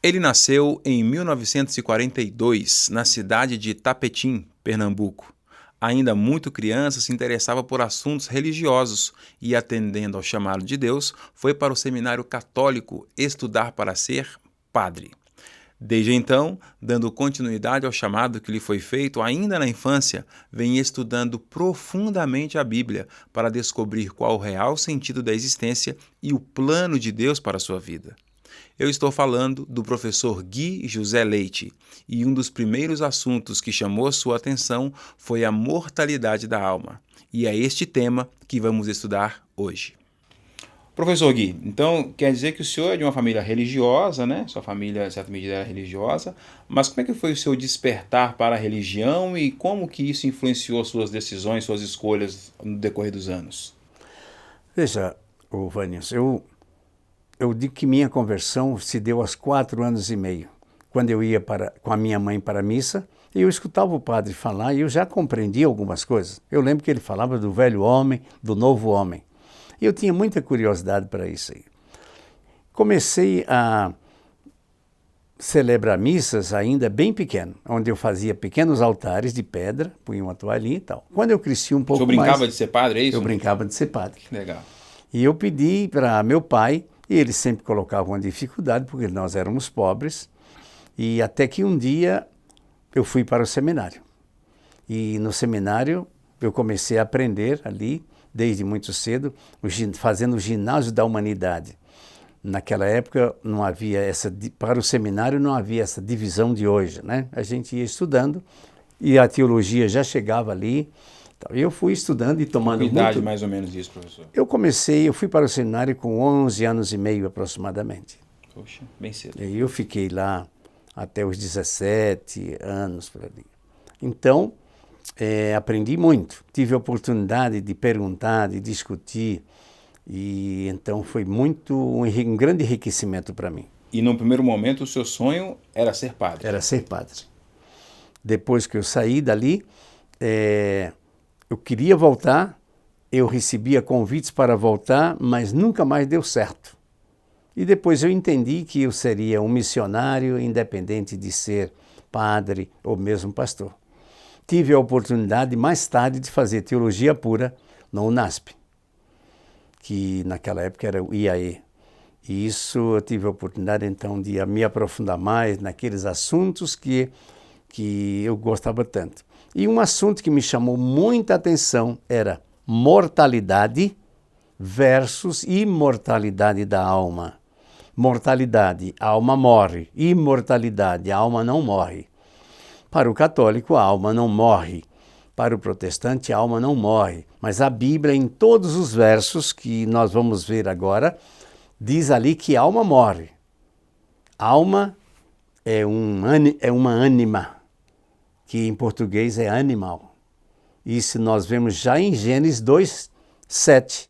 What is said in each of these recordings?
Ele nasceu em 1942, na cidade de Tapetim, Pernambuco. Ainda muito criança, se interessava por assuntos religiosos e, atendendo ao chamado de Deus, foi para o seminário católico estudar para ser padre. Desde então, dando continuidade ao chamado que lhe foi feito ainda na infância, vem estudando profundamente a Bíblia para descobrir qual o real sentido da existência e o plano de Deus para a sua vida. Eu estou falando do professor Gui José Leite, e um dos primeiros assuntos que chamou sua atenção foi a mortalidade da alma. E é este tema que vamos estudar hoje. Professor Gui, então quer dizer que o senhor é de uma família religiosa, né? Sua família, em certa medida, era religiosa, mas como é que foi o seu despertar para a religião e como que isso influenciou suas decisões, suas escolhas no decorrer dos anos? Veja, Vânios, eu digo que minha conversão se deu aos 4 anos e meio, quando eu ia com a minha mãe para a missa, e eu escutava o padre falar e eu já compreendia algumas coisas. Eu lembro que ele falava do velho homem, do novo homem. E eu tinha muita curiosidade para isso aí. Comecei a celebrar missas ainda bem pequeno, onde eu fazia pequenos altares de pedra, punha uma toalhinha e tal. Quando eu cresci um O pouco senhor mais... brincava de ser padre, é isso? Eu brincava de ser padre. Que legal. E eu pedi para meu pai, e ele sempre colocava uma dificuldade, porque nós éramos pobres, e até que um dia eu fui para o seminário. E no seminário eu comecei a aprender ali, desde muito cedo, fazendo o ginásio da humanidade. Naquela época não havia para o seminário não havia essa divisão de hoje, né? A gente ia estudando e a teologia já chegava ali. Eu fui estudando e tomando Que idade muito... mais ou menos isso, professor? Eu fui para o seminário com 11 anos e meio aproximadamente. Poxa, bem cedo. E eu fiquei lá até os 17 anos por ali. Então, aprendi muito. Tive a oportunidade de perguntar, de discutir, e então foi um grande enriquecimento para mim. E no primeiro momento o seu sonho era ser padre? Era ser padre. Depois que eu saí dali, eu queria voltar, eu recebia convites para voltar, mas nunca mais deu certo. E depois eu entendi que eu seria um missionário, independente de ser padre ou mesmo pastor. Tive a oportunidade mais tarde de fazer teologia pura no UNASP, que naquela época era o IAE. E isso eu tive a oportunidade então de me aprofundar mais naqueles assuntos que eu gostava tanto. E um assunto que me chamou muita atenção era mortalidade versus imortalidade da alma. Mortalidade, a alma morre. Imortalidade, a alma não morre. Para o católico, a alma não morre. Para o protestante, a alma não morre. Mas a Bíblia, em todos os versos que nós vamos ver agora, diz ali que a alma morre. Alma é uma ânima, que em português é animal. Isso nós vemos já em Gênesis 2:7.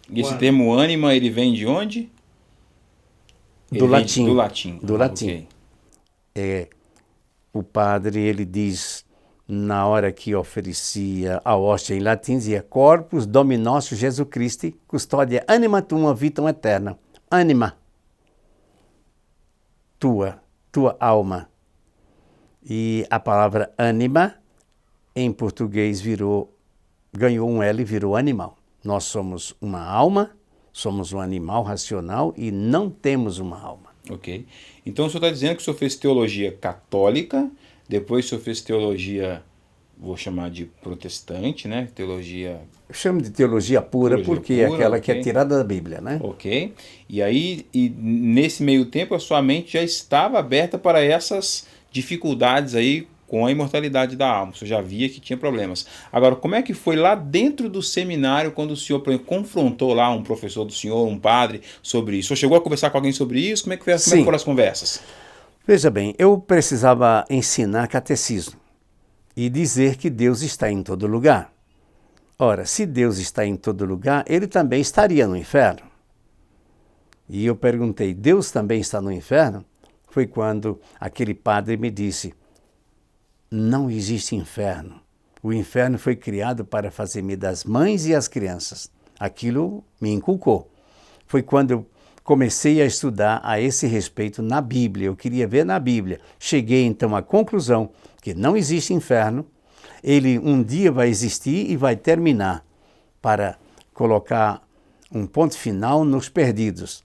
E esse termo ânima, ele vem de onde? Do latim. Do latim. Do latim. Okay. O padre, ele diz, na hora que oferecia a hóstia em latim, dizia Corpus Domini nostro Jesus Christi, custódia anima tua vitam eterna. Anima, tua alma. E a palavra ânima, em português, ganhou um L e virou animal. Nós somos uma alma, somos um animal racional e não temos uma alma. Ok. Então o senhor está dizendo que o senhor fez teologia católica, depois o senhor fez teologia, vou chamar de protestante, né? Teologia... Eu chamo de teologia pura porque é aquela que é tirada da Bíblia, né? Ok. E aí, nesse meio tempo, a sua mente já estava aberta para essas dificuldades aí com a imortalidade da alma. O senhor já via que tinha problemas. Agora, como é que foi lá dentro do seminário quando o senhor confrontou lá um professor do senhor, um padre, sobre isso? O senhor chegou a conversar com alguém sobre isso? Como é que foram as conversas? Veja bem, eu precisava ensinar catecismo e dizer que Deus está em todo lugar. Ora, se Deus está em todo lugar, ele também estaria no inferno. E eu perguntei, Deus também está no inferno? Foi quando aquele padre me disse, não existe inferno. O inferno foi criado para fazer medo das mães e as crianças. Aquilo me inculcou. Foi quando eu comecei a estudar a esse respeito na Bíblia. Eu queria ver na Bíblia. Cheguei então à conclusão que não existe inferno. Ele um dia vai existir e vai terminar para colocar um ponto final nos perdidos.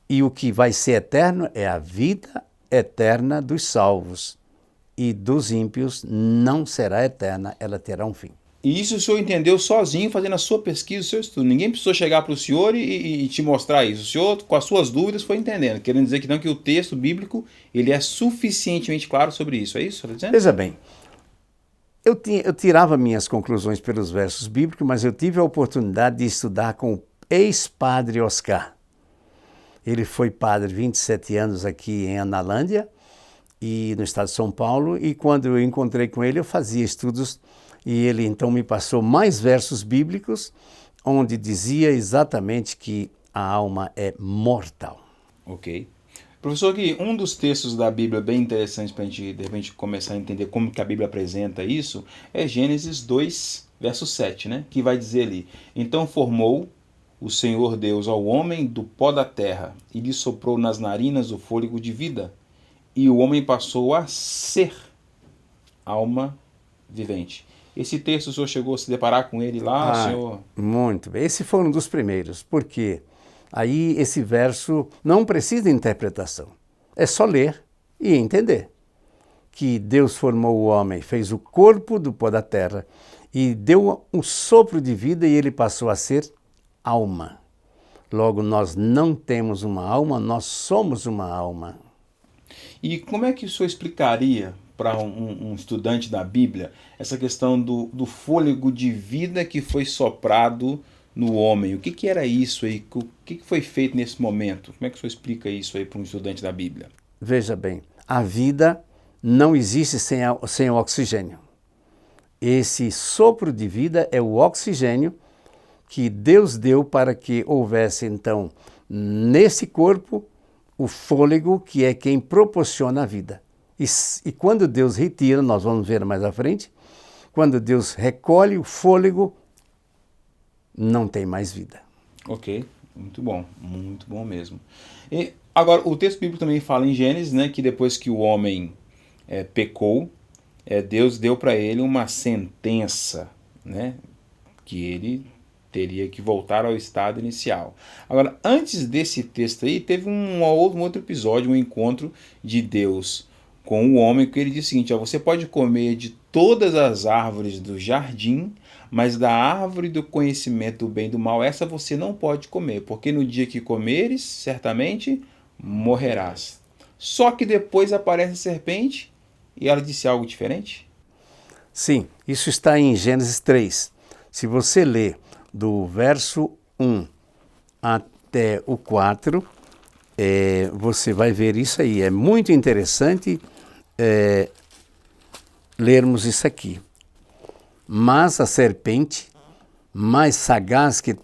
E o que vai ser eterno é a vida eterna dos salvos. E dos ímpios não será eterna, ela terá um fim. E isso o senhor entendeu sozinho, fazendo a sua pesquisa, o seu estudo. Ninguém precisou chegar para o senhor e te mostrar isso. O senhor, com as suas dúvidas, foi entendendo. Querendo dizer que não, que o texto bíblico ele é suficientemente claro sobre isso. É isso que você está dizendo? Veja bem, eu tirava minhas conclusões pelos versos bíblicos, mas eu tive a oportunidade de estudar com o ex-padre Oscar. Ele foi padre 27 anos aqui em Analândia, e no estado de São Paulo, e quando eu encontrei com ele, eu fazia estudos, e ele então me passou mais versos bíblicos, onde dizia exatamente que a alma é mortal. Ok. Professor, aqui, um dos textos da Bíblia bem interessantes para a gente, de repente, começar a entender como que a Bíblia apresenta isso, é Gênesis 2, verso 7, né? Que vai dizer ali: Então formou o Senhor Deus ao homem do pó da terra, e lhe soprou nas narinas o fôlego de vida, e o homem passou a ser alma vivente. Esse texto o senhor chegou a se deparar com ele lá, senhor? Muito bem. Esse foi um dos primeiros, porque aí esse verso não precisa de interpretação. É só ler e entender que Deus formou o homem, fez o corpo do pó da terra e deu um sopro de vida e ele passou a ser alma. Logo, nós não temos uma alma, nós somos uma alma. E como é que o senhor explicaria para um estudante da Bíblia essa questão do fôlego de vida que foi soprado no homem? O que era isso aí? O que foi feito nesse momento? Como é que o senhor explica isso aí para um estudante da Bíblia? Veja bem, a vida não existe sem o oxigênio. Esse sopro de vida é o oxigênio que Deus deu para que houvesse, então, nesse corpo, o fôlego, que é quem proporciona a vida. E quando Deus retira, nós vamos ver mais à frente, quando Deus recolhe o fôlego, não tem mais vida. Ok, muito bom mesmo. E agora, o texto bíblico também fala em Gênesis, né, que depois que o homem pecou, Deus deu para ele uma sentença, né, que ele teria que voltar ao estado inicial. Agora, antes desse texto aí, teve um outro episódio, um encontro de Deus com o homem, que ele diz o seguinte: você pode comer de todas as árvores do jardim, mas da árvore do conhecimento do bem e do mal, essa você não pode comer, porque no dia que comeres, certamente morrerás. Só que depois aparece a serpente e ela disse algo diferente? Sim, isso está em Gênesis 3. Se você ler do verso 1 até o 4, você vai ver isso aí. É muito interessante lermos isso aqui. Mas a serpente, mais sagaz que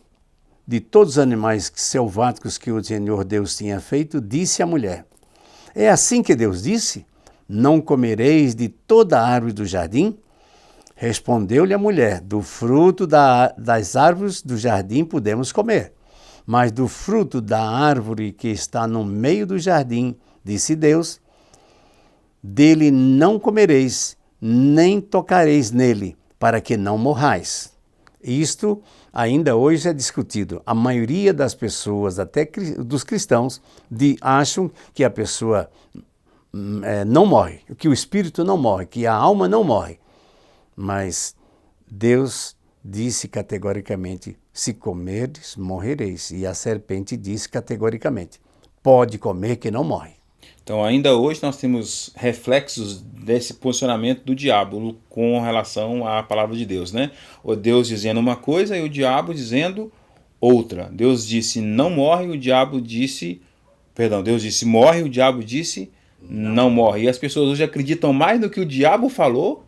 de todos os animais selváticos que o Senhor Deus tinha feito, disse à mulher: é assim que Deus disse? Não comereis de toda a árvore do jardim? Respondeu-lhe a mulher: do fruto das árvores do jardim podemos comer, mas do fruto da árvore que está no meio do jardim, disse Deus, dele não comereis, nem tocareis nele, para que não morrais. Isto ainda hoje é discutido. A maioria das pessoas, até dos cristãos, acham que a pessoa não morre, que o espírito não morre, que a alma não morre. Mas Deus disse categoricamente: se comerdes, morrereis. E a serpente disse categoricamente: pode comer que não morre. Então, ainda hoje nós temos reflexos desse posicionamento do diabo com relação à palavra de Deus, né? O Deus dizendo uma coisa e o diabo dizendo outra. Deus disse não morre, o diabo disse... Perdão, Deus disse morre, o diabo disse não morre. E as pessoas hoje acreditam mais no que o diabo falou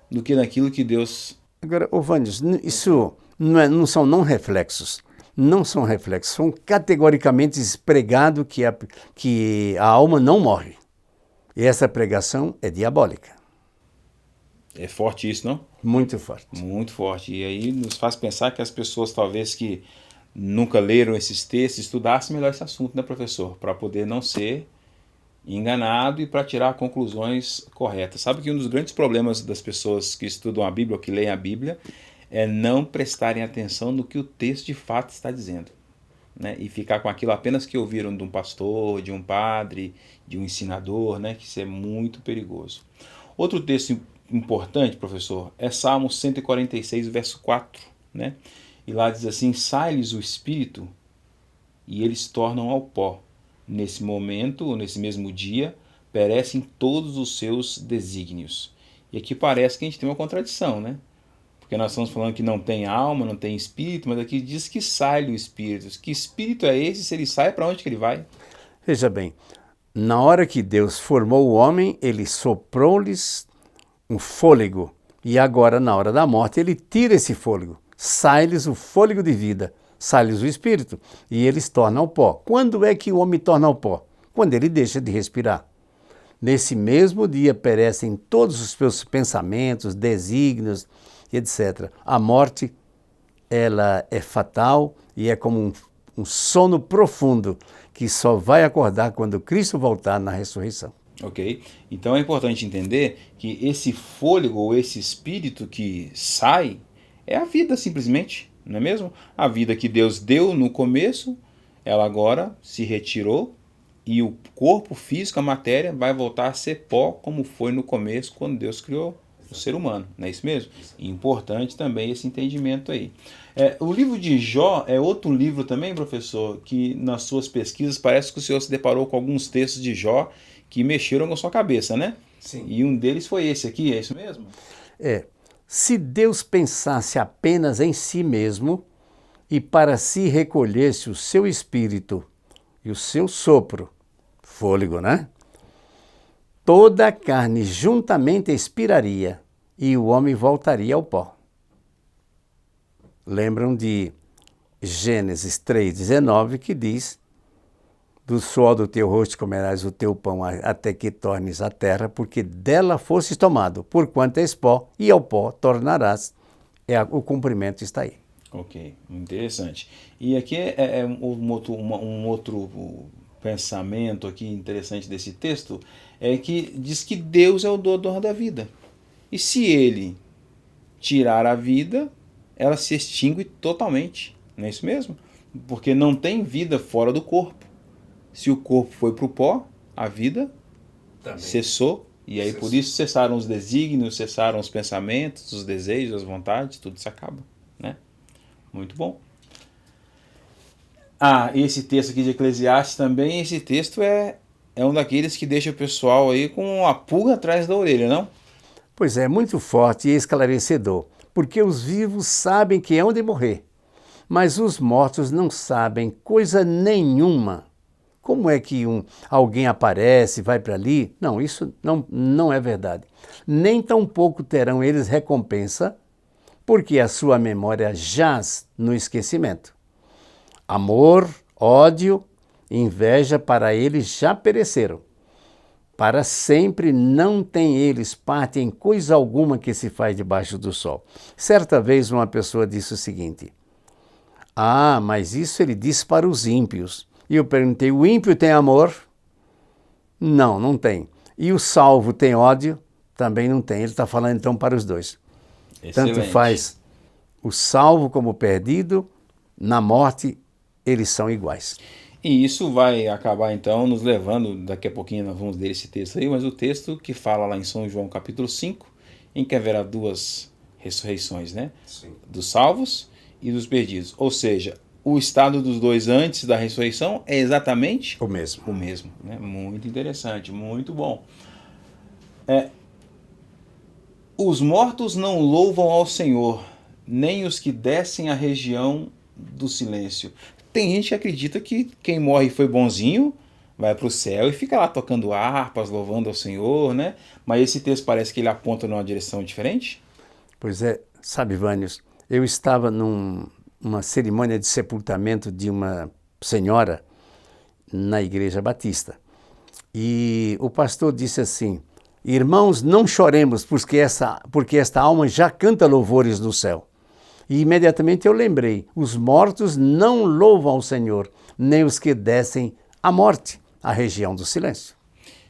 do que naquilo que Deus... Agora, Vânios, isso não são reflexos. Não são reflexos, são categoricamente pregado que a alma não morre. E essa pregação é diabólica. É forte isso, não? Muito forte. Muito forte. E aí nos faz pensar que as pessoas talvez que nunca leram esses textos, estudassem melhor esse assunto, né, professor? Para poder não ser enganado e para tirar conclusões corretas. Sabe que um dos grandes problemas das pessoas que estudam a Bíblia ou que leem a Bíblia é não prestarem atenção no que o texto de fato está dizendo, né? E ficar com aquilo apenas que ouviram de um pastor, de um padre, de um ensinador, né? Que isso é muito perigoso. Outro texto importante, professor, é Salmo 146, verso 4, né? E lá diz assim: sai-lhes o espírito e eles tornam ao pó. Nesse momento, ou nesse mesmo dia, perecem todos os seus desígnios. E aqui parece que a gente tem uma contradição, né? Porque nós estamos falando que não tem alma, não tem espírito, mas aqui diz que sai o espírito. Que espírito é esse? Se ele sai, para onde que ele vai? Veja bem, na hora que Deus formou o homem, ele soprou-lhes um fôlego. E agora, na hora da morte, ele tira esse fôlego. Sai-lhes o fôlego de vida, sai-lhes o espírito, e eles tornam ao pó. Quando é que o homem torna ao pó? Quando ele deixa de respirar. Nesse mesmo dia perecem todos os seus pensamentos, desígnios, etc. A morte, ela é fatal e é como um sono profundo que só vai acordar quando Cristo voltar na ressurreição. Ok? Então é importante entender que esse fôlego ou esse espírito que sai é a vida simplesmente, não é mesmo? A vida que Deus deu no começo, ela agora se retirou e o corpo físico, a matéria, vai voltar a ser pó como foi no começo quando Deus criou o ser humano, não é isso mesmo? E importante também esse entendimento aí. O livro de Jó é outro livro também, professor, que nas suas pesquisas parece que o senhor se deparou com alguns textos de Jó que mexeram com a sua cabeça, né? Sim. E um deles foi esse aqui, é isso mesmo? Se Deus pensasse apenas em si mesmo e para si recolhesse o seu espírito e o seu sopro, fôlego, né? Toda a carne juntamente expiraria e o homem voltaria ao pó. Lembram de Gênesis 3,19 que diz: do suor do teu rosto comerás o teu pão até que tornes a terra, porque dela fostes tomado, porquanto és pó, e ao pó tornarás. O cumprimento está aí. Ok, interessante. E aqui um outro pensamento aqui interessante desse texto, é que diz que Deus é o doador da vida. E se ele tirar a vida, ela se extingue totalmente. Não é isso mesmo? Porque não tem vida fora do corpo. Se o corpo foi para o pó, a vida também cessou. E aí por isso cessaram os desígnios, cessaram os pensamentos, os desejos, as vontades, tudo se acaba, né? Muito bom. Esse texto aqui de Eclesiastes também, esse texto é um daqueles que deixa o pessoal aí com uma pulga atrás da orelha, não? Pois é, muito forte e esclarecedor, porque os vivos sabem que hão de morrer, mas os mortos não sabem coisa nenhuma. Como é que alguém aparece, vai para ali? Não, isso não é verdade. Nem tampouco terão eles recompensa, porque a sua memória jaz no esquecimento. Amor, ódio, inveja para eles já pereceram. Para sempre não têm eles parte em coisa alguma que se faz debaixo do sol. Certa vez uma pessoa disse o seguinte: mas isso ele disse para os ímpios. E eu perguntei: o ímpio tem amor? Não, não tem. E o salvo tem ódio? Também não tem. Ele está falando então para os dois. Excelente. Tanto faz o salvo como o perdido, na morte eles são iguais. E isso vai acabar então nos levando, daqui a pouquinho nós vamos ler esse texto aí, mas o texto que fala lá em São João capítulo 5, em que haverá duas ressurreições, né? Sim. Dos salvos e dos perdidos. Ou seja, o estado dos dois antes da ressurreição é exatamente o mesmo. O mesmo, né? Muito interessante, muito bom. Os mortos não louvam ao Senhor, nem os que descem à região do silêncio. Tem gente que acredita que quem morre e foi bonzinho vai para o céu e fica lá tocando harpas, louvando ao Senhor, né? Mas esse texto parece que ele aponta numa direção diferente. Pois é, sabe, Vânios, eu estava numa cerimônia de sepultamento de uma senhora na Igreja Batista. E o pastor disse assim: irmãos, não choremos, porque esta alma já canta louvores no céu. E imediatamente eu lembrei, os mortos não louvam ao Senhor, nem os que descem à morte, a região do silêncio.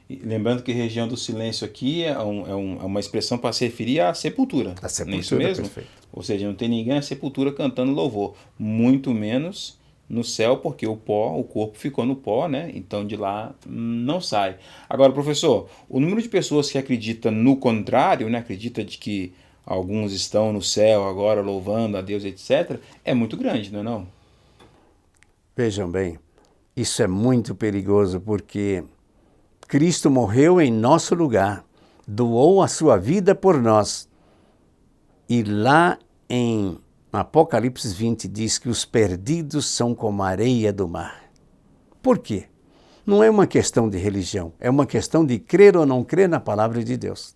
E lembrando que região do silêncio aqui é uma expressão para se referir à sepultura. A sepultura, não é isso mesmo? perfeito. Ou seja, não tem ninguém na sepultura cantando louvor. Muito menos no céu, porque o corpo ficou no pó, né? Então de lá não sai. Agora, professor, o número de pessoas que acredita no contrário, né? Acredita de que alguns estão no céu agora louvando a Deus, etc., é muito grande, não é não? Vejam bem, isso é muito perigoso porque Cristo morreu em nosso lugar, doou a sua vida por nós. E lá em Apocalipse 20 diz que os perdidos são como a areia do mar. Por quê? Não é uma questão de religião, é uma questão de crer ou não crer na palavra de Deus.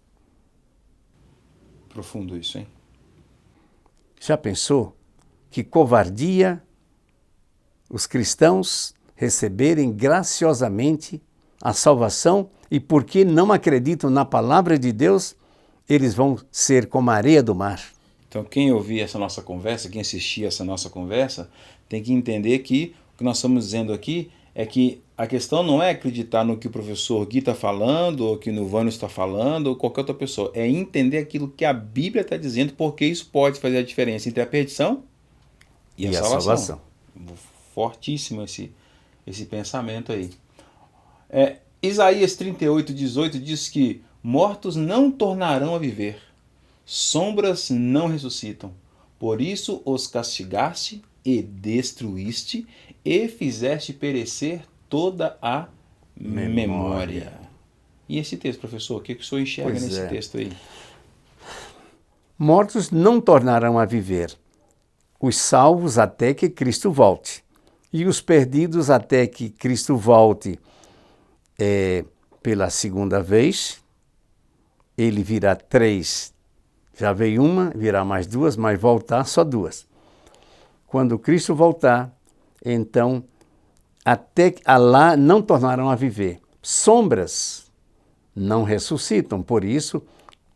Profundo isso, hein? Já pensou que covardia os cristãos receberem graciosamente a salvação e porque não acreditam na palavra de Deus, eles vão ser como a areia do mar. Então, quem ouvir essa nossa conversa, quem assistir essa nossa conversa, tem que entender que o que nós estamos dizendo aqui é que a questão não é acreditar no que o professor Gui está falando, ou que o Vânio está falando, ou qualquer outra pessoa. É entender aquilo que a Bíblia está dizendo, porque isso pode fazer a diferença entre a perdição e a salvação. Fortíssimo esse pensamento aí. Isaías 38:18 diz que mortos não tornarão a viver, sombras não ressuscitam. Por isso os castigaste e destruíste e fizeste perecer toda a memória. E esse texto, professor, o que o senhor enxerga nesse texto aí? Mortos não tornarão a viver, os salvos até que Cristo volte, e os perdidos até que Cristo volte pela segunda vez. Ele virá 3, já veio uma, virá mais 2, mas voltar só 2. Quando Cristo voltar, então, até lá não tornarão a viver. Sombras não ressuscitam, por isso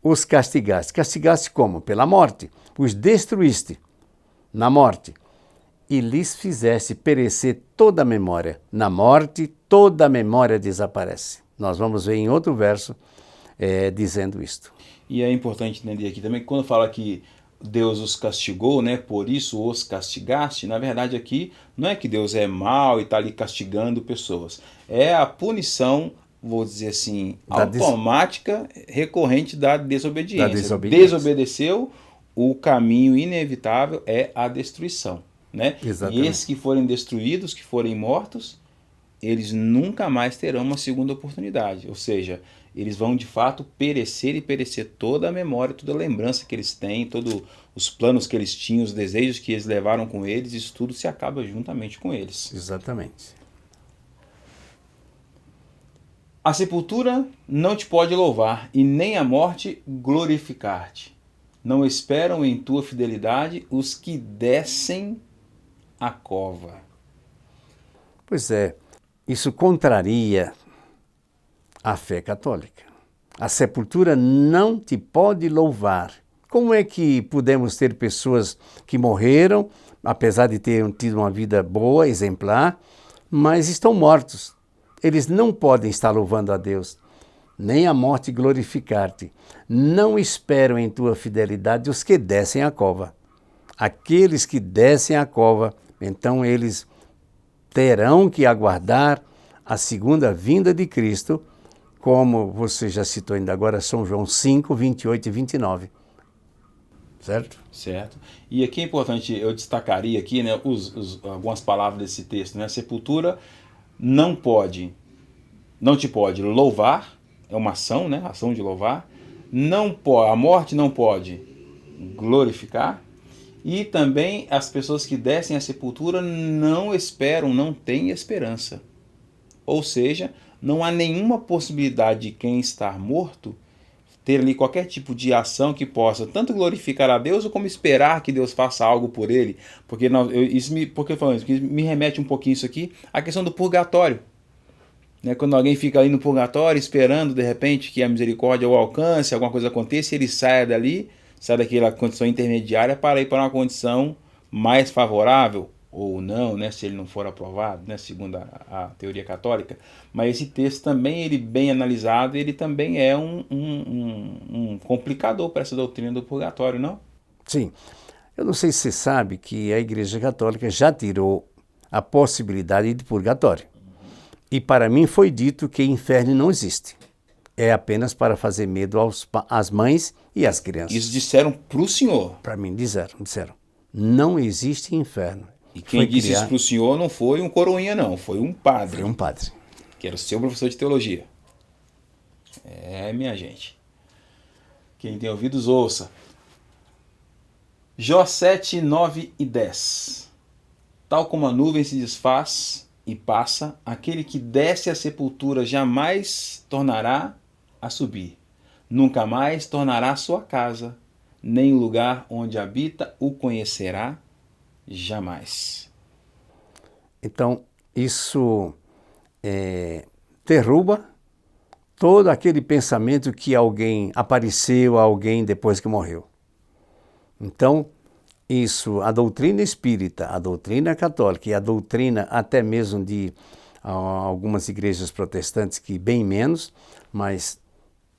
os castigaste. Castigaste como? Pela morte. Os destruíste na morte. E lhes fizeste perecer toda a memória. Na morte, toda a memória desaparece. Nós vamos ver em outro verso dizendo isto. E é importante entender aqui também que quando fala que Deus os castigou, né? Por isso os castigaste, na verdade aqui não é que Deus é mau e está ali castigando pessoas. É a punição, vou dizer assim, automática, recorrente da desobediência. Desobedeceu, o caminho inevitável é a destruição, né? E esses que forem destruídos, que forem mortos, eles nunca mais terão uma segunda oportunidade. Ou seja, eles vão de fato perecer e perecer toda a memória, toda a lembrança que eles têm, todos os planos que eles tinham, os desejos que eles levaram com eles, isso tudo se acaba juntamente com eles. Exatamente. A sepultura não te pode louvar e nem a morte glorificar-te. Não esperam em tua fidelidade os que descem a cova. Pois é, isso contraria a fé católica. A sepultura não te pode louvar. Como é que podemos ter pessoas que morreram, apesar de terem tido uma vida boa, exemplar, mas estão mortos? Eles não podem estar louvando a Deus, nem a morte glorificar-te. Não esperam em tua fidelidade os que descem a cova. Aqueles que descem a cova, então eles terão que aguardar a segunda vinda de Cristo, como você já citou ainda agora, São João 5, 28 e 29. Certo? Certo. E aqui é importante, eu destacaria aqui, né, algumas palavras desse texto, né? A sepultura não te pode louvar, é uma ação, né? Ação de louvar. A morte não pode glorificar. E também as pessoas que descem à sepultura não esperam, não têm esperança. Ou seja, não há nenhuma possibilidade de quem está morto ter ali qualquer tipo de ação que possa tanto glorificar a Deus ou como esperar que Deus faça algo por ele. Porque me remete um pouquinho isso aqui à questão do purgatório. Né? Quando alguém fica ali no purgatório esperando de repente que a misericórdia o alcance, alguma coisa aconteça, ele saia dali, sai daquela condição intermediária para ir para uma condição mais favorável, ou não, né, se ele não for aprovado, né, segundo a teoria católica. Mas esse texto também, ele bem analisado, ele também é um complicador para essa doutrina do purgatório, não? Sim. Eu não sei se você sabe que a Igreja Católica já tirou a possibilidade de purgatório. E para mim foi dito que inferno não existe. É apenas para fazer medo às mães e às crianças. Isso disseram para o senhor. Para mim disseram. Não existe inferno. E quem disse isso para o senhor não foi um coroinha, não. Foi um padre. Foi um padre. Que era o seu professor de teologia. Minha gente. Quem tem ouvidos, ouça. Jó 7, 9 e 10. Tal como a nuvem se desfaz e passa, aquele que desce à sepultura jamais tornará a subir. Nunca mais tornará sua casa, nem o lugar onde habita o conhecerá jamais. Então, isso derruba todo aquele pensamento que alguém apareceu a alguém depois que morreu. Então, isso, a doutrina espírita, a doutrina católica e a doutrina até mesmo de algumas igrejas protestantes, que bem menos, mas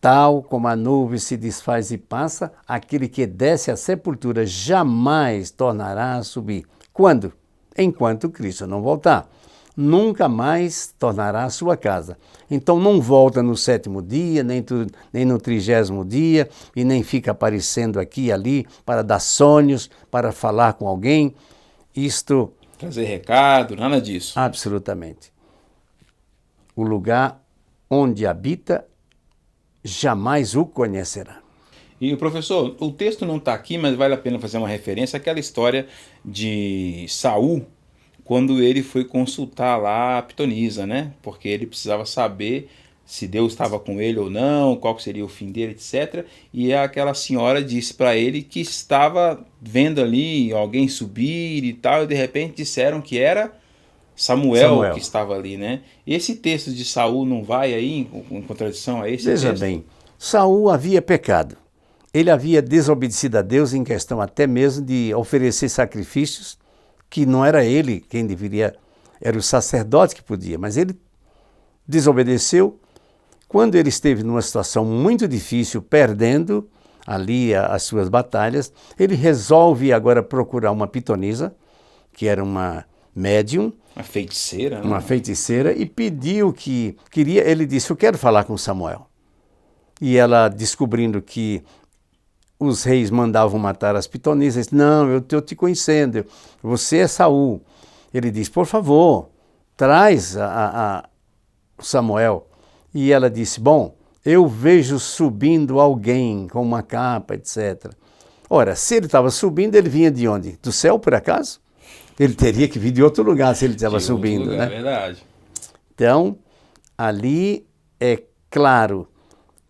tal como a nuvem se desfaz e passa, aquele que desce à sepultura jamais tornará a subir. Quando? Enquanto Cristo não voltar. Nunca mais tornará a sua casa. Então não volta no 7º dia, nem no 30º dia, e nem fica aparecendo aqui e ali para dar sonhos, para falar com alguém. Isto... Trazer recado, nada disso. Absolutamente. O lugar onde habita jamais o conhecerá. E, professor, o texto não está aqui, mas vale a pena fazer uma referência àquela história de Saul, quando ele foi consultar lá a pitonisa, né? Porque ele precisava saber se Deus estava com ele ou não, qual seria o fim dele, etc. E aquela senhora disse para ele que estava vendo ali alguém subir e tal, e de repente disseram que era Samuel que estava ali, né? Esse texto de Saul não vai aí em contradição a esse texto? Veja bem, Saul havia pecado. Ele havia desobedecido a Deus em questão até mesmo de oferecer sacrifícios, que não era ele quem deveria, era o sacerdote que podia, mas ele desobedeceu. Quando ele esteve numa situação muito difícil, perdendo ali as suas batalhas, ele resolve agora procurar uma pitonisa, que era uma médium, uma feiticeira, né? Uma feiticeira, e pediu ele disse, eu quero falar com Samuel. E ela, descobrindo que os reis mandavam matar as pitonisas, não, eu estou te conhecendo, você é Saul. Ele diz, por favor, traz Samuel. E ela disse, bom, eu vejo subindo alguém com uma capa, etc. Ora, se ele estava subindo, ele vinha de onde? Do céu, por acaso? Ele teria que vir de outro lugar se ele estava subindo, lugar, né? É verdade. Então, ali é claro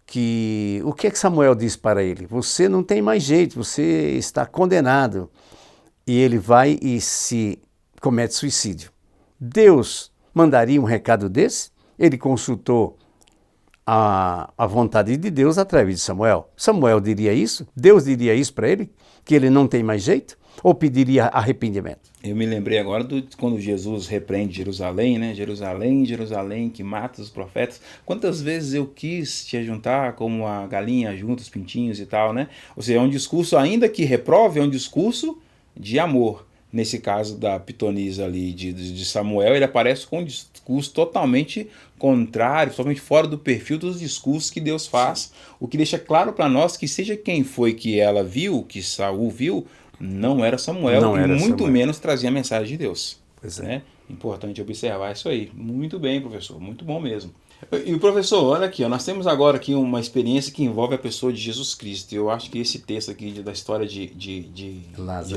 que o que Samuel diz para ele? Você não tem mais jeito, você está condenado. E ele vai e se comete suicídio. Deus mandaria um recado desse? Ele consultou a vontade de Deus através de Samuel. Samuel diria isso? Deus diria isso para ele? Que ele não tem mais jeito? Ou pediria arrependimento? Eu me lembrei agora quando Jesus repreende Jerusalém, né? Jerusalém, Jerusalém, que mata os profetas. Quantas vezes eu quis te ajuntar como a galinha junta os pintinhos e tal, né? Ou seja, é um discurso, ainda que reprove, é um discurso de amor. Nesse caso da pitonisa ali de Samuel, ele aparece com um discurso totalmente contrário, totalmente fora do perfil dos discursos que Deus faz, o que deixa claro para nós que seja quem foi que ela viu, que Saul viu, não era Samuel, não era muito Samuel. Menos trazia a mensagem de Deus. Pois né? Importante observar isso aí. Muito bem, professor, muito bom mesmo. E o professor, olha aqui, nós temos agora aqui uma experiência que envolve a pessoa de Jesus Cristo. Eu acho que esse texto aqui da história de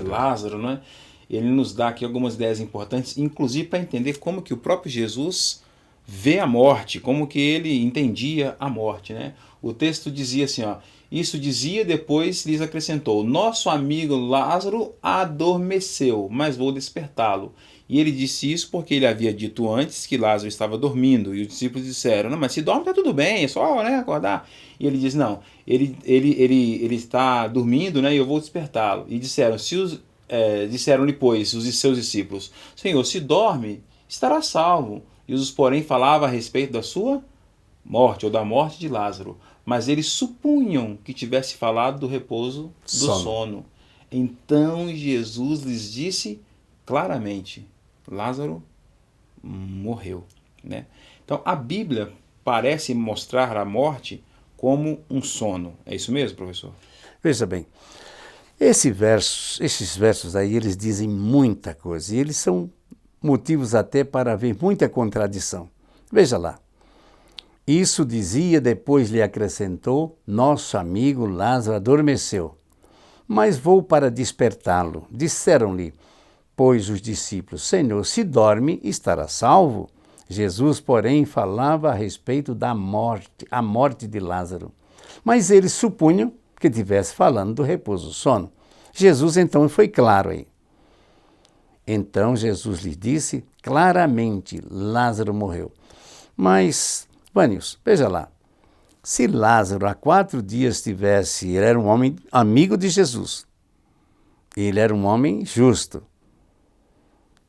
Lázaro, né? Ele nos dá aqui algumas ideias importantes, inclusive para entender como que o próprio Jesus vê a morte, como que ele entendia a morte, né? O texto dizia assim, ó, isso dizia, depois lhes acrescentou, nosso amigo Lázaro adormeceu, mas vou despertá-lo. E ele disse isso porque ele havia dito antes que Lázaro estava dormindo. E os discípulos disseram, não, mas se dorme está tudo bem, é só, né, acordar. E ele diz, não, ele está dormindo, né, e eu vou despertá-lo. E disseram-lhe, pois, os seus discípulos, Senhor, se dorme, estará salvo. E os, porém, falavam a respeito da sua morte, ou da morte de Lázaro. Mas eles supunham que tivesse falado do repouso do sono. Então Jesus lhes disse claramente, Lázaro morreu, né? Então a Bíblia parece mostrar a morte como um sono. É isso mesmo, professor? Veja bem, esses versos aí, eles dizem muita coisa, e eles são motivos até para haver muita contradição. Veja lá. Isso dizia, depois lhe acrescentou, nosso amigo Lázaro adormeceu, mas vou para despertá-lo. Disseram-lhe, pois, os discípulos, Senhor, se dorme, estará salvo. Jesus, porém, falava a respeito da morte, a morte de Lázaro. Mas eles supunham que estivesse falando do repouso do sono. Jesus, então, foi claro aí. Então, Jesus lhe disse claramente, Lázaro morreu. Mas, Vânios, veja lá, se Lázaro há 4 dias ele era um homem amigo de Jesus, ele era um homem justo.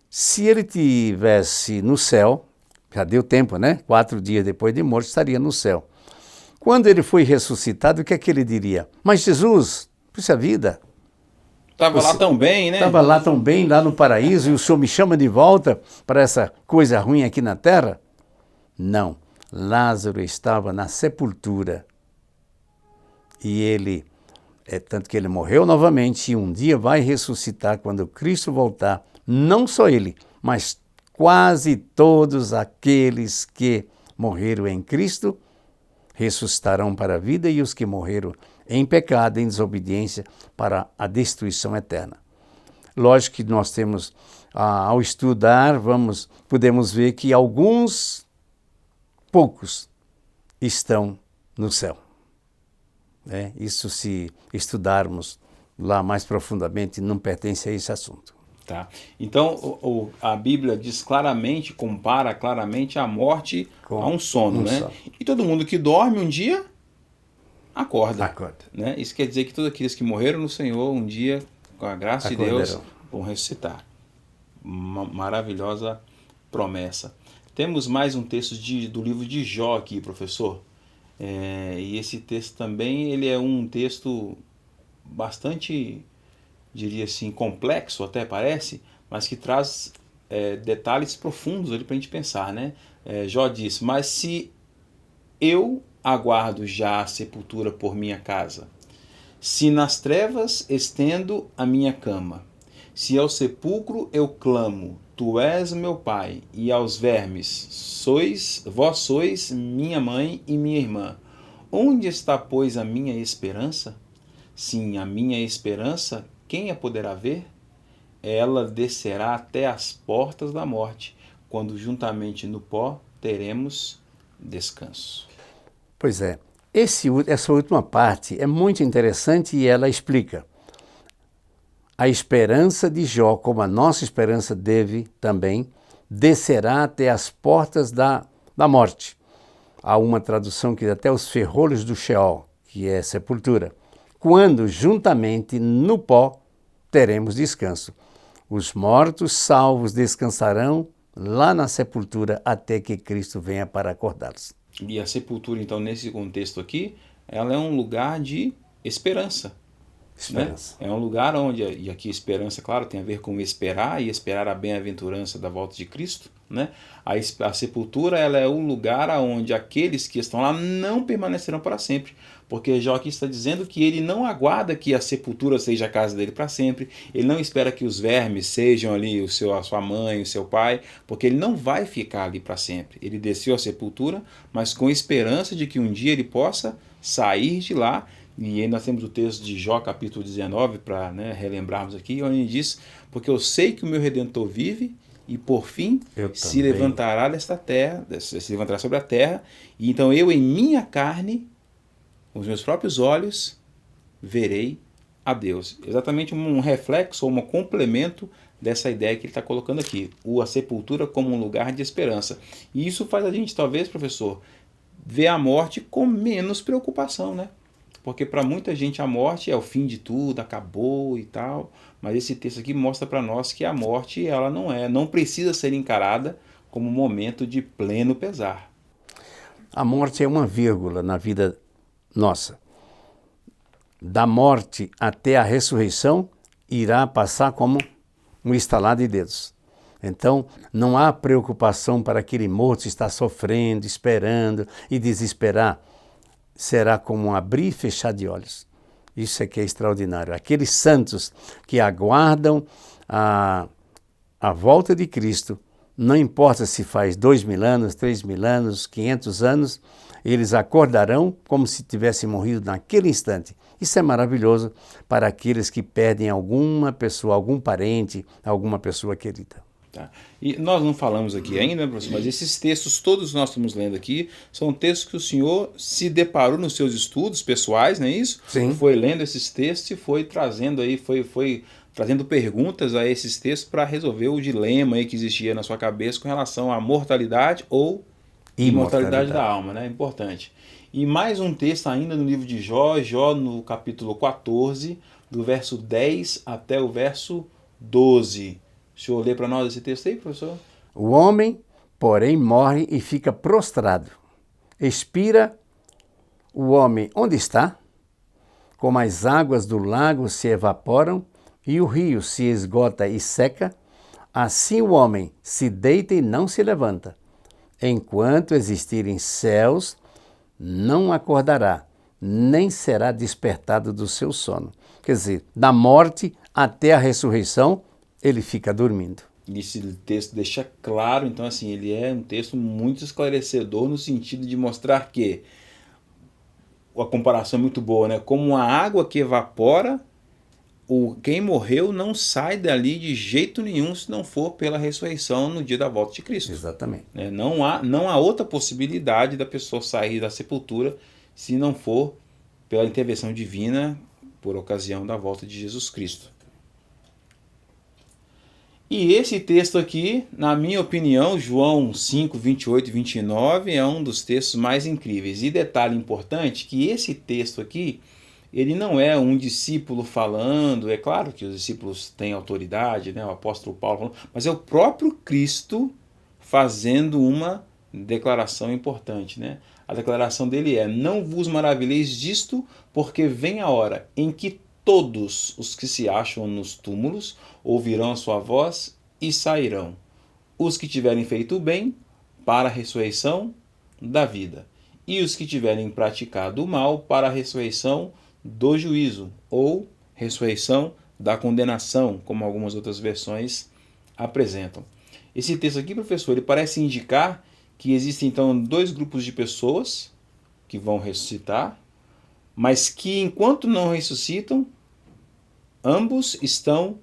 Se ele tivesse no céu, já deu tempo, né? 4 dias depois de morto, estaria no céu. Quando ele foi ressuscitado, o que é que ele diria? Mas Jesus, puxa vida, estava lá tão bem, né? Estava lá tão bem, lá no paraíso, e o Senhor me chama de volta para essa coisa ruim aqui na terra? Não. Lázaro estava na sepultura. E ele, tanto que ele morreu novamente, e um dia vai ressuscitar quando Cristo voltar. Não só ele, mas quase todos aqueles que morreram em Cristo ressuscitarão para a vida, e os que morreram em pecado, em desobediência, para a destruição eterna. Lógico que nós temos, ao estudar, podemos ver que poucos estão no céu. Isso, se estudarmos lá mais profundamente, não pertence a esse assunto. Tá. Então, a Bíblia diz claramente, compara claramente a morte a um sono, né? Sono. E todo mundo que dorme um dia acorda. Né? Isso quer dizer que todos aqueles que morreram no Senhor, um dia, com a graça de Deus, vão ressuscitar. Uma maravilhosa promessa. Temos mais um texto do livro de Jó aqui, professor. E esse texto também, ele é um texto bastante, diria assim, complexo até parece, mas que traz detalhes profundos ali para a gente pensar, né? Jó diz, mas se eu aguardo já a sepultura por minha casa, se nas trevas estendo a minha cama, se ao sepulcro eu clamo, tu és meu pai, e aos vermes, vós sois minha mãe e minha irmã, onde está, pois, a minha esperança? Sim, a minha esperança, quem a poderá ver? Ela descerá até as portas da morte, quando juntamente no pó teremos descanso. Pois é, essa última parte é muito interessante e ela explica a esperança de Jó, como a nossa esperança deve também, descerá até as portas da morte. Há uma tradução que diz até os ferrolhos do Sheol, que é sepultura, quando juntamente no pó teremos descanso. Os mortos salvos descansarão lá na sepultura até que Cristo venha para acordá-los. E a sepultura, então, nesse contexto aqui, ela é um lugar de esperança. Esperança. Né? É um lugar onde, e aqui esperança, claro, tem a ver com esperar, e esperar a bem-aventurança da volta de Cristo. Né? A sepultura, ela é um lugar onde aqueles que estão lá não permanecerão para sempre. Porque Jó aqui está dizendo que ele não aguarda que a sepultura seja a casa dele para sempre, ele não espera que os vermes sejam ali a sua mãe, o seu pai, porque ele não vai ficar ali para sempre. Ele desceu à sepultura, mas com esperança de que um dia ele possa sair de lá. E aí nós temos o texto de Jó, capítulo 19, para relembrarmos aqui, onde ele diz, porque eu sei que o meu Redentor vive, e por fim se levantará desta terra, se levantará sobre a terra, e então eu em minha carne, com os meus próprios olhos, verei a Deus. Exatamente um reflexo ou um complemento dessa ideia que ele está colocando aqui, a sepultura como um lugar de esperança. E isso faz a gente, talvez, professor, ver a morte com menos preocupação, né? Porque para muita gente a morte é o fim de tudo, acabou e tal, mas esse texto aqui mostra para nós que a morte ela não precisa ser encarada como um momento de pleno pesar. A morte é uma vírgula na vida nossa. Da morte até a ressurreição irá passar como um estalar de dedos. Então, não há preocupação para aquele morto estar sofrendo, esperando e desesperar. Será como um abrir e fechar de olhos. Isso é que é extraordinário. Aqueles santos que aguardam a volta de Cristo, não importa se faz 2.000 anos, 3.000 anos, 500 anos, eles acordarão como se tivessem morrido naquele instante. Isso é maravilhoso para aqueles que perdem alguma pessoa, algum parente, alguma pessoa querida. Tá. E nós não falamos aqui ainda, professor, mas esses textos todos nós estamos lendo aqui são textos que o senhor se deparou nos seus estudos pessoais, não é isso? Sim. Foi lendo esses textos e foi trazendo aí, foi trazendo perguntas a esses textos para resolver o dilema aí que existia na sua cabeça com relação à mortalidade ou imortalidade da alma, né? Importante. E mais um texto ainda no livro de Jó, Jó no capítulo 14, do verso 10 até o verso 12. O senhor lê para nós esse texto aí, professor? O homem, porém, morre e fica prostrado. Expira o homem onde está? Como as águas do lago se evaporam e o rio se esgota e seca, assim o homem se deita e não se levanta. Enquanto existirem céus, não acordará, nem será despertado do seu sono. Quer dizer, da morte até a ressurreição, ele fica dormindo. Esse texto deixa claro, então assim, ele é um texto muito esclarecedor no sentido de mostrar que a comparação é muito boa, né? Como a água que evapora, quem morreu não sai dali de jeito nenhum se não for pela ressurreição no dia da volta de Cristo. Exatamente. Não há outra possibilidade da pessoa sair da sepultura se não for pela intervenção divina por ocasião da volta de Jesus Cristo. E esse texto aqui, na minha opinião, João 5, 28 e 29, é um dos textos mais incríveis. E detalhe importante, que esse texto aqui, ele não é um discípulo falando, é claro que os discípulos têm autoridade, né, o apóstolo Paulo falando, mas é o próprio Cristo fazendo uma declaração importante, né? A declaração dele é: não vos maravilheis disto, porque vem a hora em que todos os que se acham nos túmulos ouvirão a sua voz e sairão. Os que tiverem feito o bem, para a ressurreição da vida. E os que tiverem praticado o mal, para a ressurreição do juízo, ou ressurreição da condenação, como algumas outras versões apresentam. Esse texto aqui, professor, ele parece indicar que existem então dois grupos de pessoas que vão ressuscitar, mas que enquanto não ressuscitam, ambos estão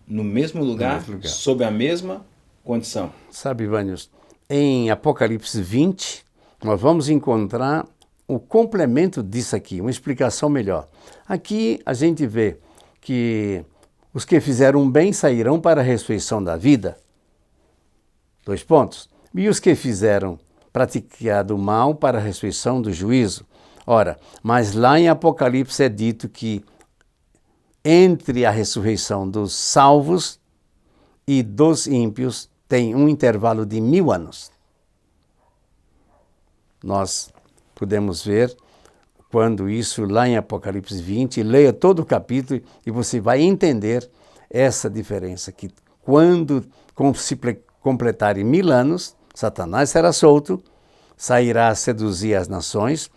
no mesmo lugar, sob a mesma condição. Sabe, Vânios, em Apocalipse 20, nós vamos encontrar o complemento disso aqui, uma explicação melhor. Aqui a gente vê que os que fizeram bem sairão para a ressurreição da vida. 2 pontos. E os que fizeram praticado mal para a ressurreição do juízo. Ora, mas lá em Apocalipse é dito que entre a ressurreição dos salvos e dos ímpios tem um intervalo de 1000 anos. Nós podemos ver quando isso lá em Apocalipse 20, leia todo o capítulo e você vai entender essa diferença, que quando se completarem 1000 anos, Satanás será solto, sairá a seduzir as nações,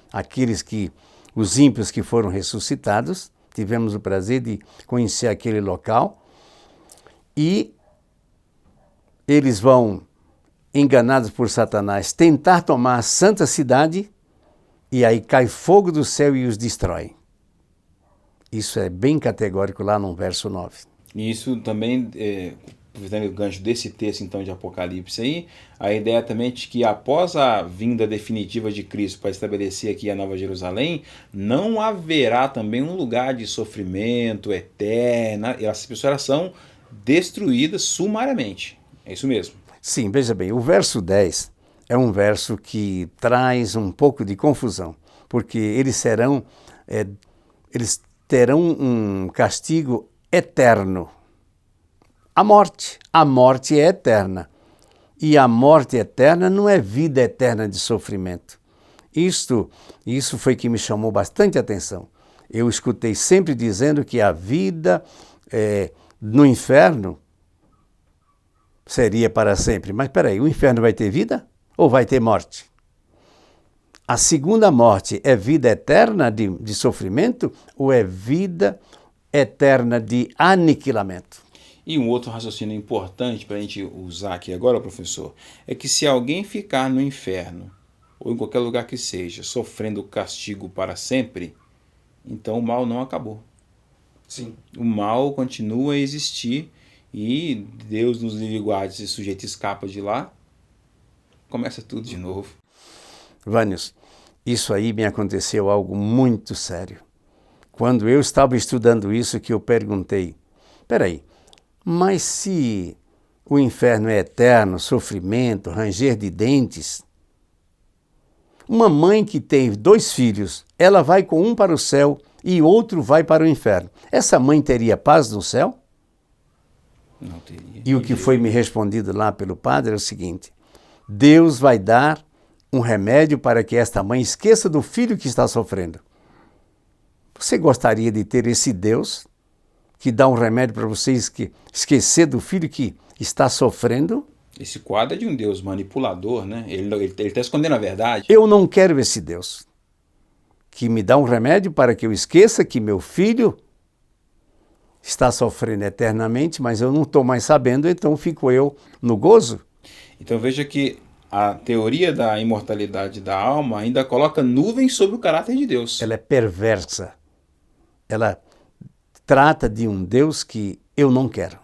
os ímpios que foram ressuscitados. Tivemos o prazer de conhecer aquele local. E eles vão, enganados por Satanás, tentar tomar a santa cidade, e aí cai fogo do céu e os destrói. Isso é bem categórico lá no verso 9. E isso também, aproveitando o gancho desse texto então de Apocalipse aí, a ideia também de que após a vinda definitiva de Cristo para estabelecer aqui a Nova Jerusalém, não haverá também um lugar de sofrimento eterno. Essas pessoas são destruída sumariamente. É isso mesmo. Sim, veja bem, o verso 10 é um verso que traz um pouco de confusão, porque eles terão um castigo eterno. A morte é eterna. E a morte eterna não é vida eterna de sofrimento. Isso foi que me chamou bastante atenção. Eu escutei sempre dizendo que a vida no inferno seria para sempre. Mas peraí, o inferno vai ter vida ou vai ter morte? A segunda morte é vida eterna de sofrimento ou é vida eterna de aniquilamento? E um outro raciocínio importante para a gente usar aqui agora, professor, é que se alguém ficar no inferno, ou em qualquer lugar que seja, sofrendo castigo para sempre, então o mal não acabou. Sim. O mal continua a existir e Deus nos livre e guarde, se o sujeito escapa de lá, começa tudo de novo. Vânios, isso aí me aconteceu algo muito sério. Quando eu estava estudando isso que eu perguntei, peraí, mas se o inferno é eterno, sofrimento, ranger de dentes, uma mãe que tem 2 filhos, ela vai com um para o céu e outro vai para o inferno. Essa mãe teria paz no céu? Não teria. E o que foi me respondido lá pelo padre é o seguinte: Deus vai dar um remédio para que esta mãe esqueça do filho que está sofrendo. Você gostaria de ter esse Deus que dá um remédio para você esquecer do filho que está sofrendo? Esse quadro é de um Deus manipulador, né? Ele está escondendo a verdade. Eu não quero esse Deus que me dá um remédio para que eu esqueça que meu filho está sofrendo eternamente, mas eu não estou mais sabendo, então fico eu no gozo. Então veja que a teoria da imortalidade da alma ainda coloca nuvens sobre o caráter de Deus. Ela é perversa. Ela trata de um Deus que eu não quero.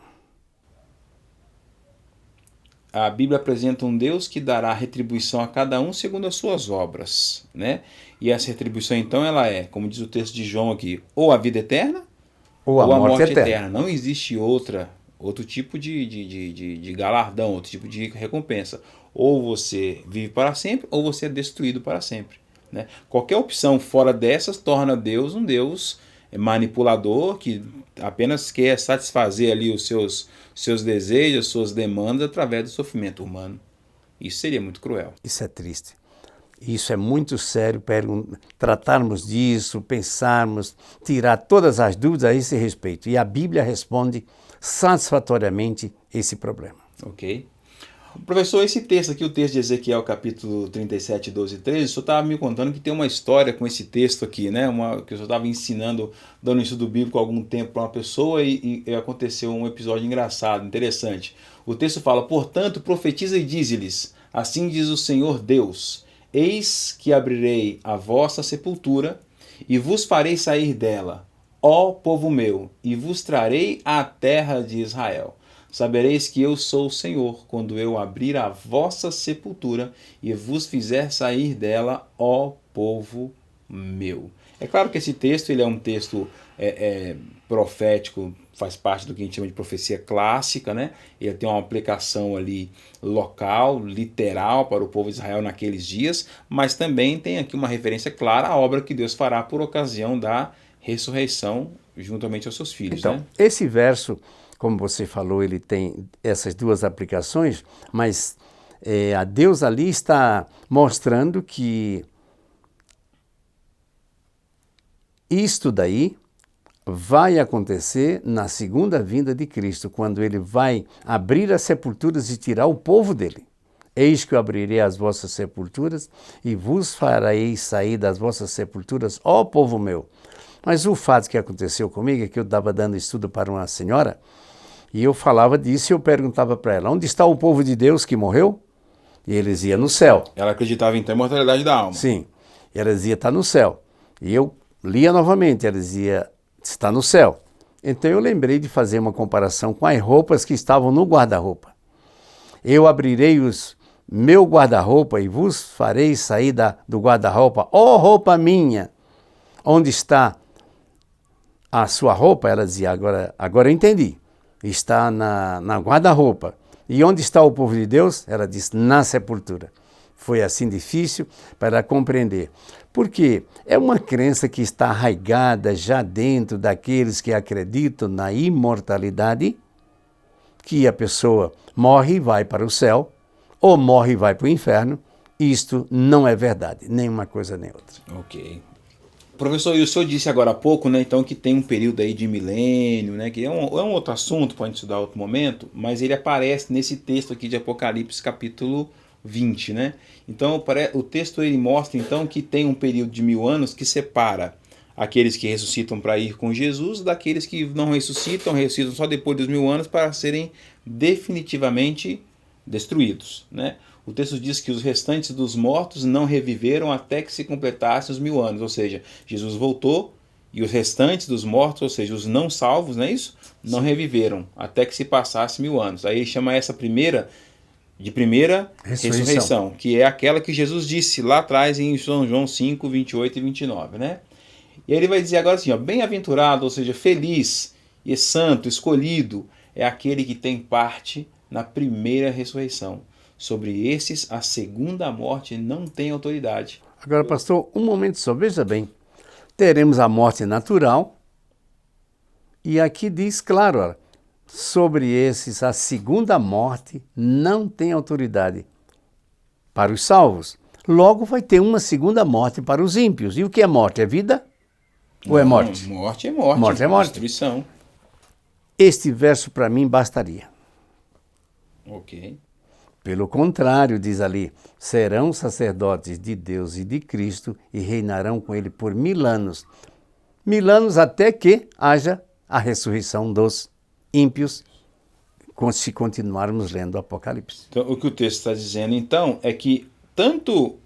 A Bíblia apresenta um Deus que dará retribuição a cada um segundo as suas obras, né? E essa retribuição, então, ela é, como diz o texto de João aqui, ou a vida eterna, ou a morte eterna. Não existe outro tipo de galardão, outro tipo de recompensa. Ou você vive para sempre, ou você é destruído para sempre, né? Qualquer opção fora dessas torna Deus um Deus manipulador que apenas quer satisfazer ali os seus desejos, suas demandas através do sofrimento humano. Isso seria muito cruel. Isso é triste. Isso é muito sério, tratarmos disso, pensarmos, tirar todas as dúvidas a esse respeito. E a Bíblia responde satisfatoriamente esse problema. Ok. Professor, esse texto aqui, o texto de Ezequiel, capítulo 37, 12 e 13, o senhor estava me contando que tem uma história com esse texto aqui, né? Que o senhor estava ensinando, dando estudo bíblico há algum tempo para uma pessoa e aconteceu um episódio engraçado, interessante. O texto fala: portanto, profetiza e dize-lhes, assim diz o Senhor Deus, eis que abrirei a vossa sepultura e vos farei sair dela, ó povo meu, e vos trarei à terra de Israel. Sabereis que eu sou o Senhor, quando eu abrir a vossa sepultura e vos fizer sair dela, ó povo meu. É claro que esse texto ele é um texto profético, faz parte do que a gente chama de profecia clássica, né? Ele tem uma aplicação ali local, literal para o povo de Israel naqueles dias, mas também tem aqui uma referência clara à obra que Deus fará por ocasião da ressurreição juntamente aos seus filhos. Então, né? Esse verso, como você falou, ele tem essas duas aplicações, mas a Deus ali está mostrando que isto daí vai acontecer na segunda vinda de Cristo, quando ele vai abrir as sepulturas e tirar o povo dele. Eis que eu abrirei as vossas sepulturas e vos farei sair das vossas sepulturas, ó povo meu. Mas o fato que aconteceu comigo é que eu estava dando estudo para uma senhora e eu falava disso e eu perguntava para ela, onde está o povo de Deus que morreu? E ele dizia, no céu. Ela acreditava então em imortalidade da alma. Sim, ela dizia, está no céu. E eu lia novamente, ela dizia, está no céu. Então eu lembrei de fazer uma comparação com as roupas que estavam no guarda-roupa. Eu abrirei meu guarda-roupa e vos farei sair do guarda-roupa, ó roupa minha, onde está a sua roupa? Ela dizia, agora eu entendi. está na guarda-roupa. E onde está o povo de Deus? Ela diz, na sepultura. Foi assim difícil para compreender. Porque é uma crença que está arraigada já dentro daqueles que acreditam na imortalidade, que a pessoa morre e vai para o céu, ou morre e vai para o inferno. Isto não é verdade, nem uma coisa nem outra. Ok. Professor, e o senhor disse agora há pouco, né, então, que tem um período aí de milênio, né, que é um outro assunto, pode estudar outro momento, mas ele aparece nesse texto aqui de Apocalipse, capítulo 20, né? Então, o texto ele mostra, então, que tem um período de 1000 anos que separa aqueles que ressuscitam para ir com Jesus daqueles que não ressuscitam só depois dos 1000 anos para serem definitivamente destruídos, né? O texto diz que os restantes dos mortos não reviveram até que se completassem os 1000 anos, ou seja, Jesus voltou e os restantes dos mortos, ou seja, os não salvos, não é isso? Não reviveram até que se passasse 1000 anos. Aí ele chama essa primeira ressurreição, que é aquela que Jesus disse lá atrás em São João 5, 28 e 29, né? E aí ele vai dizer agora assim, ó, bem-aventurado, ou seja, feliz e santo, escolhido, é aquele que tem parte na primeira ressurreição. Sobre esses, a segunda morte não tem autoridade. Agora, pastor, um momento só, veja bem. Teremos a morte natural, e aqui diz, claro, ó, sobre esses, a segunda morte não tem autoridade para os salvos. Logo vai ter uma segunda morte para os ímpios. E o que é morte? É vida? Ou é morte? Morte é morte. Morte é morte. Destruição. Este verso para mim bastaria. Ok. Pelo contrário, diz ali, serão sacerdotes de Deus e de Cristo e reinarão com ele por 1000 anos. 1000 anos até que haja a ressurreição dos ímpios, se continuarmos lendo o Apocalipse. Então, o que o texto está dizendo, então, é que tanto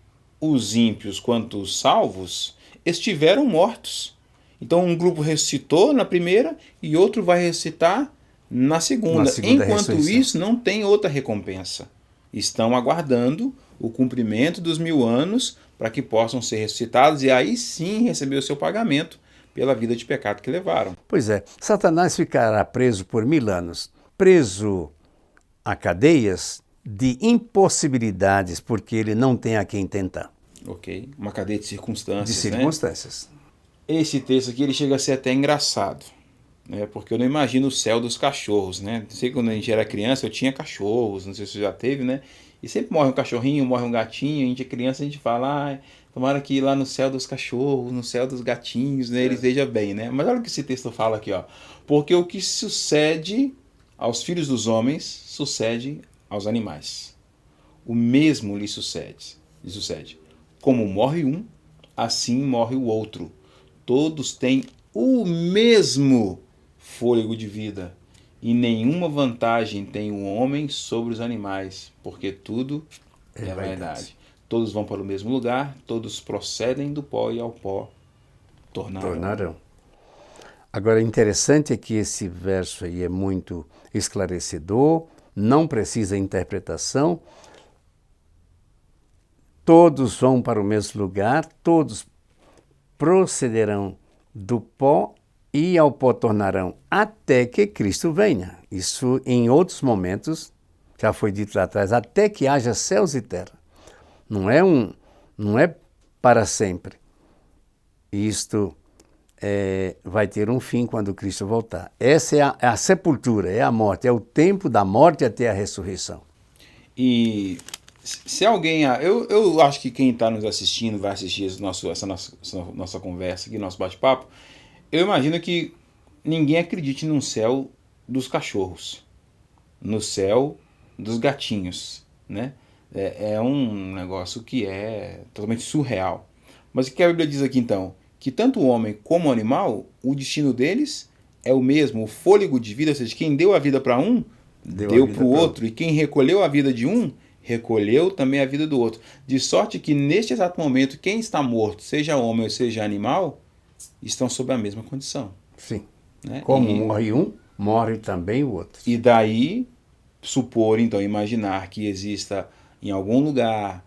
os ímpios quanto os salvos estiveram mortos. Então, um grupo ressuscitou na primeira e outro vai ressuscitar na segunda. Enquanto isso, não tem outra recompensa. Estão aguardando o cumprimento dos 1000 anos para que possam ser ressuscitados e aí sim receber o seu pagamento pela vida de pecado que levaram. Pois é, Satanás ficará preso por 1000 anos, preso a cadeias de impossibilidades, porque ele não tem a quem tentar. Ok, uma cadeia de circunstâncias. De circunstâncias. Né? Esse texto aqui ele chega a ser até engraçado. Né? Porque eu não imagino o céu dos cachorros, né? Sei que quando a gente era criança eu tinha cachorros, não sei se você já teve, né? E sempre morre um cachorrinho, morre um gatinho, a gente é criança, a gente fala, tomara que lá no céu dos cachorros, no céu dos gatinhos, né, ele esteja bem, né? Mas olha o que esse texto fala aqui, ó. Porque o que sucede aos filhos dos homens, sucede aos animais. O mesmo lhe sucede. Como morre um, assim morre o outro. Todos têm o mesmo fôlego de vida, e nenhuma vantagem tem o homem sobre os animais, porque tudo é verdade. Todos vão para o mesmo lugar, todos procedem do pó e ao pó tornarão. Agora, interessante é que esse verso aí é muito esclarecedor, não precisa interpretação. Todos vão para o mesmo lugar, todos procederão do pó e ao pó tornarão até que Cristo venha. Isso em outros momentos, já foi dito lá atrás, até que haja céus e terra. Não é para sempre. Isto vai ter um fim quando Cristo voltar. Essa é a sepultura, é a morte, é o tempo da morte até a ressurreição. E se alguém... Eu acho que quem está nos assistindo vai assistir essa nossa conversa aqui, nosso bate-papo. Eu imagino que ninguém acredite num céu dos cachorros, no céu dos gatinhos, né? É um negócio que é totalmente surreal. Mas o que a Bíblia diz aqui então? Que tanto o homem como o animal, o destino deles é o mesmo, o fôlego de vida, ou seja, quem deu a vida para um, deu para o outro, e quem recolheu a vida de um, recolheu também a vida do outro. De sorte que neste exato momento, quem está morto, seja homem ou seja animal, estão sob a mesma condição. Sim. Né? Como morre um, morre também o outro. E daí, supor, então, imaginar que exista em algum lugar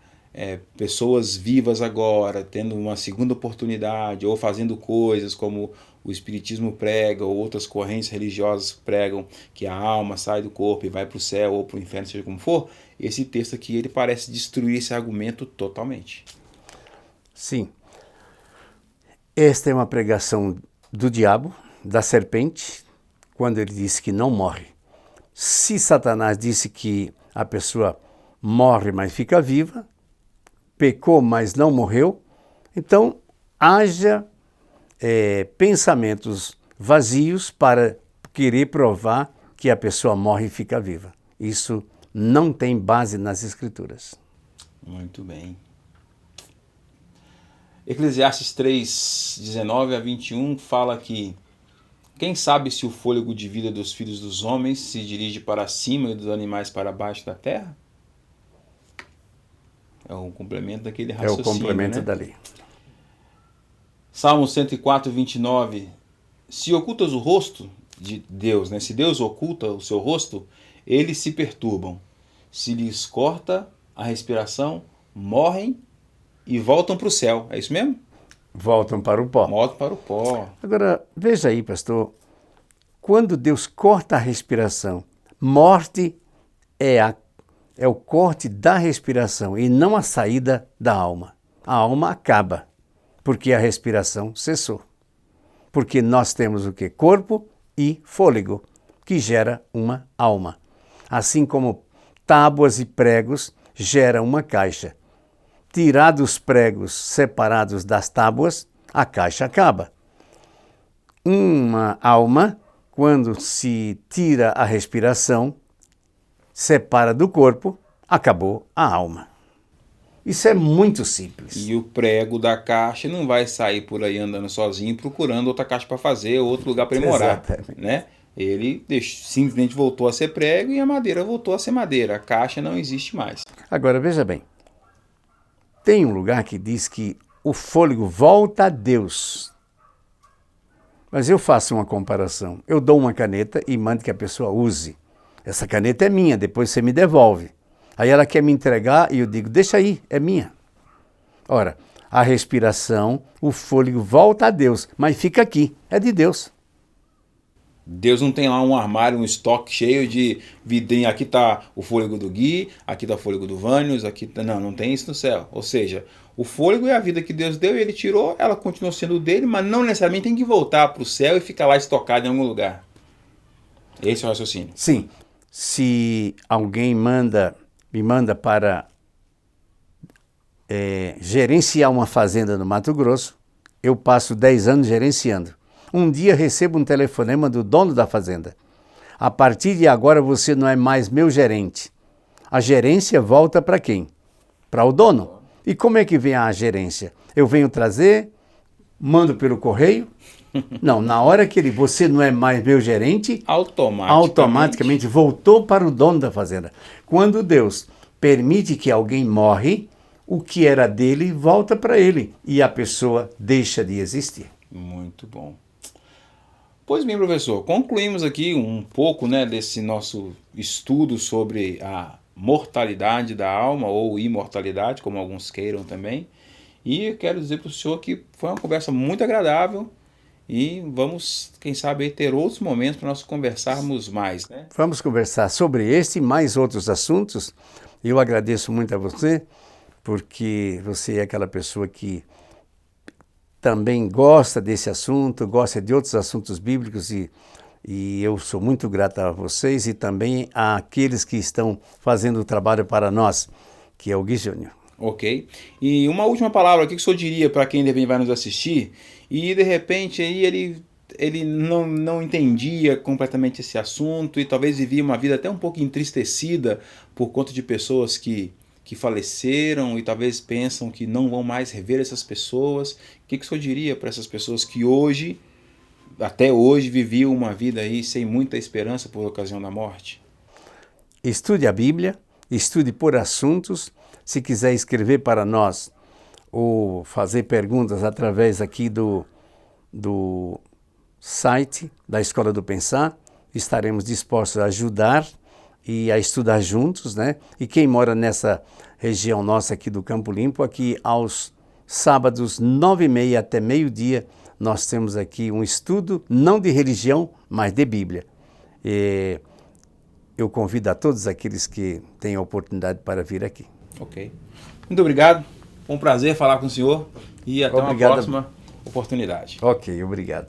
pessoas vivas agora, tendo uma segunda oportunidade, ou fazendo coisas como o Espiritismo prega, ou outras correntes religiosas pregam, que a alma sai do corpo e vai para o céu ou para o inferno, seja como for, esse texto aqui ele parece destruir esse argumento totalmente. Sim. Esta é uma pregação do diabo, da serpente, quando ele disse que não morre. Se Satanás disse que a pessoa morre, mas fica viva, pecou, mas não morreu, então haja pensamentos vazios para querer provar que a pessoa morre e fica viva. Isso não tem base nas Escrituras. Muito bem. Eclesiastes 3, 19 a 21 fala que quem sabe se o fôlego de vida dos filhos dos homens se dirige para cima e dos animais para baixo da terra? É o complemento daquele raciocínio, É o complemento né? da lei. Salmo 104, 29. Se ocultas o rosto de Deus, né? Se Deus oculta o seu rosto, eles se perturbam. Se lhes corta a respiração, morrem e voltam para o céu. É isso mesmo? Voltam para o pó. Voltam para o pó. Agora, veja aí, pastor, quando Deus corta a respiração, morte é o corte da respiração e não a saída da alma. A alma acaba, porque a respiração cessou. Porque nós temos o quê? Corpo e fôlego, que gera uma alma. Assim como tábuas e pregos geram uma caixa. Tirados os pregos separados das tábuas, a caixa acaba. Uma alma, quando se tira a respiração, separa do corpo, acabou a alma. Isso é muito simples. E o prego da caixa não vai sair por aí andando sozinho procurando outra caixa para fazer, outro lugar para ele morar, né? Ele simplesmente voltou a ser prego e a madeira voltou a ser madeira. A caixa não existe mais. Agora, veja bem. Tem um lugar que diz que o fôlego volta a Deus. Mas eu faço uma comparação. Eu dou uma caneta e mando que a pessoa use. Essa caneta é minha, depois você me devolve. Aí ela quer me entregar e eu digo, deixa aí, é minha. Ora, a respiração, o fôlego volta a Deus, mas fica aqui, é de Deus. Deus não tem lá um armário, um estoque cheio de vidrinho. Aqui está o fôlego do Gui, aqui está o fôlego do Vânios, aqui tá... Não tem isso no céu. Ou seja, o fôlego é a vida que Deus deu e ele tirou, ela continuou sendo dele, mas não necessariamente tem que voltar para o céu e ficar lá estocado em algum lugar. Esse é o raciocínio. Sim. Se alguém me manda para gerenciar uma fazenda no Mato Grosso, eu passo 10 anos gerenciando. Um dia recebo um telefonema do dono da fazenda. A partir de agora você não é mais meu gerente. A gerência volta para quem? Para o dono. E como é que vem a gerência? Eu venho trazer, mando pelo correio? Não, na hora que você não é mais meu gerente, automaticamente voltou para o dono da fazenda. Quando Deus permite que alguém morre, o que era dele volta para ele e a pessoa deixa de existir. Muito bom. Pois bem, professor, concluímos aqui um pouco, né, desse nosso estudo sobre a mortalidade da alma ou imortalidade, como alguns queiram também. E eu quero dizer para o senhor que foi uma conversa muito agradável e vamos, quem sabe, ter outros momentos para nós conversarmos mais, né? Vamos conversar sobre este e mais outros assuntos. Eu agradeço muito a você, porque você é aquela pessoa que também gosta desse assunto, gosta de outros assuntos bíblicos e eu sou muito grato a vocês e também àqueles que estão fazendo o trabalho para nós, que é o Gui Júnior. Ok. E uma última palavra, o que o senhor diria para quem vai nos assistir e de repente aí ele não entendia completamente esse assunto e talvez vivia uma vida até um pouco entristecida por conta de pessoas que faleceram e talvez pensam que não vão mais rever essas pessoas. O que o senhor diria para essas pessoas que até hoje, viviam uma vida aí sem muita esperança por ocasião da morte? Estude a Bíblia, estude por assuntos. Se quiser escrever para nós ou fazer perguntas através aqui do site da Escola do Pensar, estaremos dispostos a ajudar e a estudar juntos, né? E quem mora nessa região nossa aqui do Campo Limpo, aqui aos sábados, 9h30 até meio-dia, nós temos aqui um estudo, não de religião, mas de Bíblia. E eu convido a todos aqueles que têm a oportunidade para vir aqui. Ok. Muito obrigado. Foi um prazer falar com o senhor e até uma próxima oportunidade. Ok, obrigado.